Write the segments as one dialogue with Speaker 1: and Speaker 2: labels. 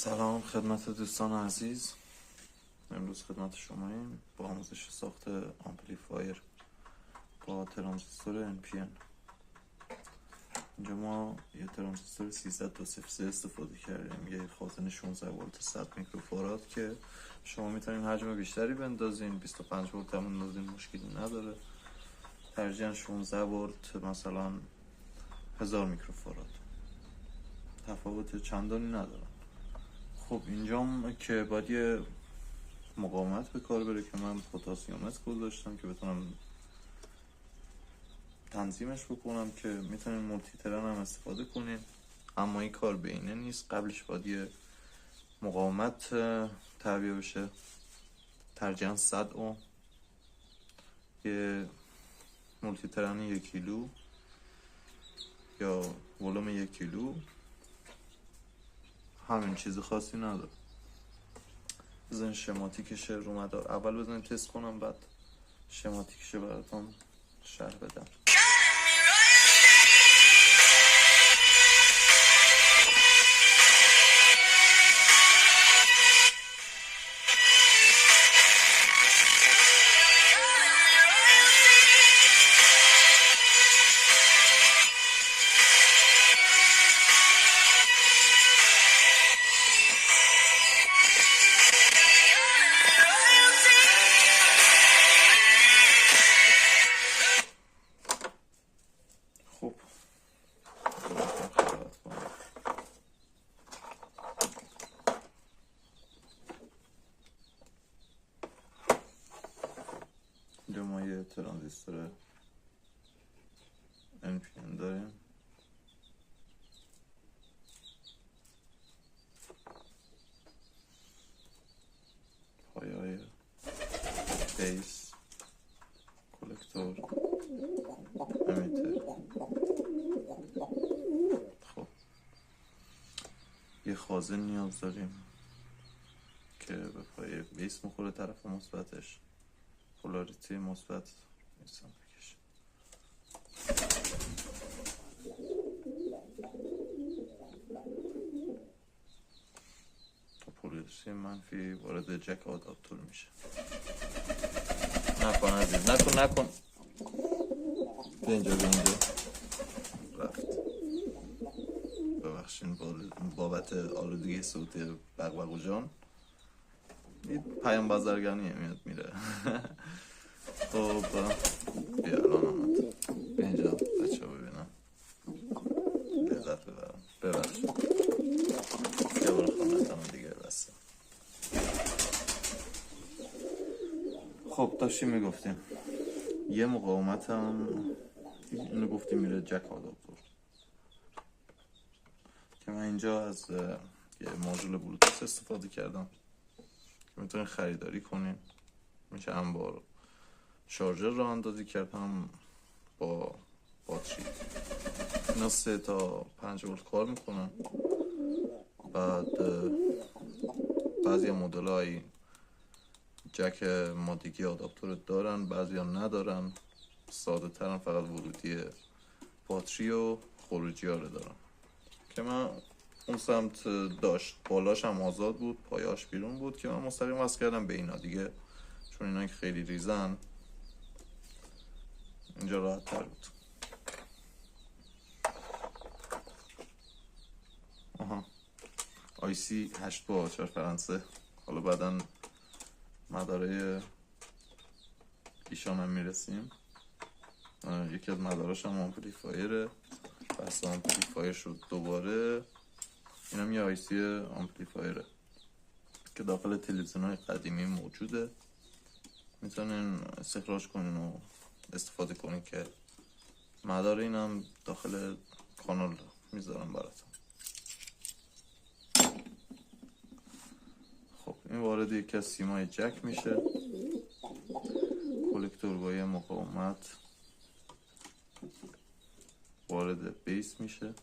Speaker 1: سلام خدمت دوستان عزیز. امروز خدمت شماییم با آموزش ساخت آمپلیفایر با ترانزیستور NPN. اینجا ما یه ترانزیستور 13203 استفاده کردیم، یه خازن 16 ولت 100 میکروفاراد که شما میتونین حجم بیشتری بندازین. 25 ولت هم بندازین مشکلی نداره، ترجیحاً 16 ولت مثلا 1000 میکروفاراد، تفاوت چندانی نداره. خب اینجام که باید یه مقاومت به کار بره که من پتاسیومت گذاشتم که بتونم تنظیمش بکنم که میتونین مولتی ترن هم استفاده کنین، اما این کار به اینه نیست. قبلش باید یه مقاومت تعبیه بشه، ترجیحاً 100 اوم، یه مولتی ترن 1 کیلو یا ولوم 1 کیلو، همین چیز خاصی نداره. بزنین شماتیکش رو مدار اول بزنین تست کنم، بعد شماتیکش براتون شرح بدم. خب اینجا ما یه ترانزیستور NPN داریم. پایه‌های بیس، کلکتور، امیتر. خب یه خازن نیاز داریم که به پایه بیس مخوره، طرف مثبتش پولاریتی مثبت نیستم بکشه. پولاریتی منفی وارد جک آداپتور میشه. نکن عزیز، نکن به اینجا رفت. ببخشین بابت آلودگی صوتی بغبغو جان، این پیام بازرگانیه میاد میره. خب بیا الان آمد به اینجا بچه ها ببینم، لذت ببرم. ببخشید یه بار خواندم دیگه بسته. خب داشتیم میگفتیم یه مقاومت هم اینو گفتیم میره جک آداپتور، که من اینجا از یه ماژول بلوتوث استفاده کردم که میتونین خریداری کنین. میشه هم با شارژر راه اندازی کرد، هم با باتری. اینا 3 تا 5 ولت کار میکنن. بعد بعضی مدل های جک مادگی آداپتور دارن، بعضی ها ندارن، ساده ترن، فقط ورودی باتری و خروجی ها رو دارن که من اون سمت داشت. بالاش هم آزاد بود، پایاش بیرون بود که من مستقیم وصل کردم به اینا دیگه، چون اینا که خیلی ریزن اینجا راحت تر بود. IC 824 فرانسه. حالا بعدن مداره ایشان هم میرسیم. یکی از مداراش هم آمپلیفایره، بس آمپلیفایر شد دوباره. این هم یه IC آمپلیفایره که داخل تلویزیون های قدیمی موجوده، میتونین استخراج کنین و استفاده کنین که مدار این هم داخل کانال میذارم براتون. خب این وارد یکی از سیمای جک میشه، کلکتور با یه مقاومت وارد بیس میشه،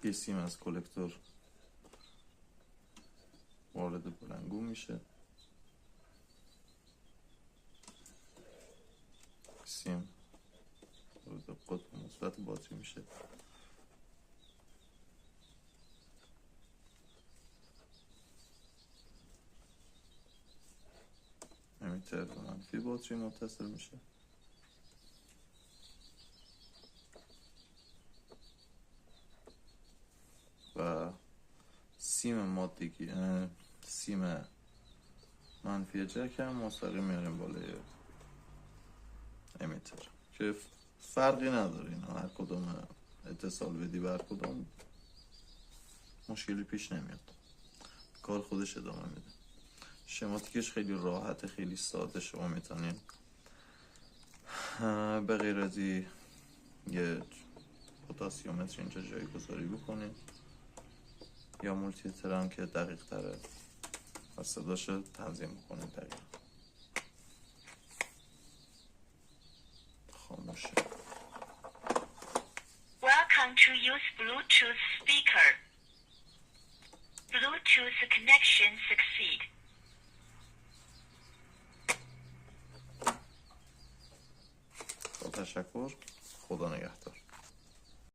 Speaker 1: یه سیم از کلکتور وارد بلنگو میشه، سیم وارد قطب مثبت باتری میشه، توی باتری متصل میشه و سیم مادگی سیم منفی جک هم مستقیم میاریم بالای امیتر که فرقی نداره اینا، هر کدوم اتصال بدی بر کدوم مشکلی پیش نمیاد، کار خودش ادامه میده. شماتیکش خیلی راحته، خیلی ساده، شما میتونین به غیر از یه پتاسیومتر اینجا جایی گذاری بکنید یا مولتی ترم که دقیق تره و صداشو تنظیم بکنید دقیق. خاموشه.
Speaker 2: Welcome to use Bluetooth speaker. Bluetooth connection succeed.
Speaker 1: با تشکر. خدا نگهدار.